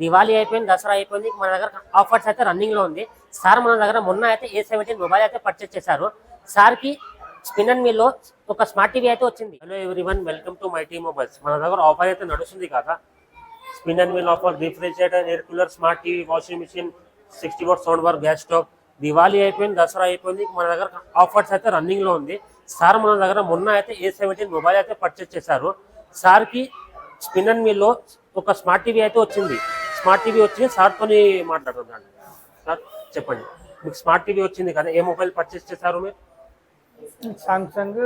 దివాళీ అయిపోయింది, దసరా అయిపోయింది, మన దగ్గర ఆఫర్స్ అయితే రన్నింగ్ లో ఉంది. సార్ మన దగ్గర మొన్న అయితే A17 మొబైల్ అయితే పర్చేస్ చేశారు. సార్ కి స్పిన్ అండ్ మీల్ లో ఒక స్మార్ట్ టీవీ అయితే వచ్చింది. Hello everyone, welcome to my T mobiles. మన దగ్గర ఆఫర్ అయితే నడుస్తుంది కదా, spin and meal offer, refrigerator, air cooler, smart TV, washing machine, 60 watt sound bar, gas stove. Diwali అయిపోయింది, దసరా అయిపోయింది, మన దగ్గర ఆఫర్స్ అయితే రన్నింగ్ లో ఉంది. సార్ మన దగ్గర మొన్న అయితే A17 మొబైల్ అయితే పర్చేస్ చేశారు. సార్ కి స్పిన్ అండ్ మీల్ లో ఒక స్మార్ట్ టీవీ అయితే వచ్చింది. స్మార్ట్ టీవీ వచ్చి సార్తో మాట్లాడుతున్నాను. సార్ చెప్పండి, మీకు స్మార్ట్ టీవీ వచ్చింది కదా, ఏ మొబైల్ పర్చేస్ చేశారు మీరు? Samsung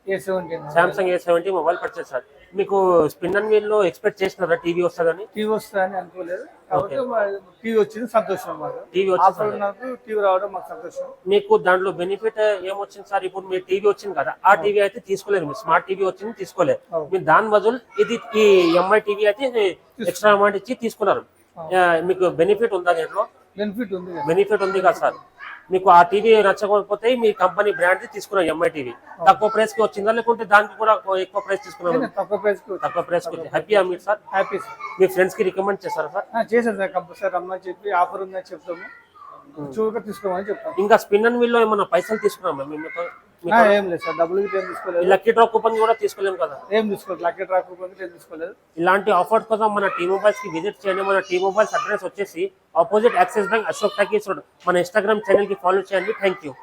A17. Samsung A17 mobile purchase చేశారు. మీకు స్పిన్ అండ్ మీల్ లో ఎక్స్పెక్ట్ చేసినారా టీవీ వస్తుందని? టీవీ వస్తుందని అనుకోలేదు, కాబట్టి టీవీ వచ్చింది, సంతోషం. మాకు టీవీ ఆఫర్ నాకు టీవీ రావడం మాకు సంతోషం. మీకు దాంట్లో బెనిఫిట్ ఏమొచ్చింది సార్? ఇప్పుడు మీరు టీవీ వచ్చింది కదా, ఆ టీవీ అయితే తీసుకోలేదు, మీరు స్మార్ట్ టీవీ వచ్చింది తీసుకోలేదు. మీరు దాని బదులు ఇది ఈ ఎంఐ టీవీ అయితే ఎక్స్ట్రా అమౌంట్ ఇచ్చి తీసుకున్నారు. మీకు బెనిఫిట్ ఉందా దీంట్లో? బెనిఫిట్ ఉంది కదా సార్. మీకు ఆ టీవీ నచ్చకపోతే మీ కంపెనీ బ్రాండ్ తీసుకున్నారు ఎంఐ టీవీ. తక్కువ ప్రైస్ కి వచ్చిందా, లేకుంటే దానికి కూడా ఎక్కువ ప్రైస్ తీసుకున్నారు? తక్కువ ప్రైస్ కి. హ్యాపీయా మీరు సార్? హ్యాపీ. మీ ఫ్రెండ్స్ కి రికమెండ్ చేస్తారా సార్? చేశాను సార్, కంపల్సరీ రమ్మని చెప్పి ఆఫర్ ఉందని చెప్తాము, చూడక తీసుకోమని చెప్తాము. ఇంకా స్పిన్ అండ్ మీల్ లో ఏమన్నా పైసలు తీసుకున్నాం మేము? ఏం లేదు సార్, డబ్బులు ఏం తీసుకోలేదు. లక్కీ డ్రా కూపన్ కూడా తీసుకోలేము కదా? ఏం తీసుకోలేదు, లక్కీ డ్రా కూపన్ ఏం తీసుకోలేదు. ఇలాంటి ఆఫర్స్ కోసం మన టీ మొబైల్స్ కి విజిట్ చేయండి. మన టీ మొబైల్స్ అడ్రస్ వచ్చేసి opposite axis bank, Ashok talkies road. మన ఇన్స్టాగ్రామ్ ఛానల్ కి ఫాలో చేయండి. Thank you.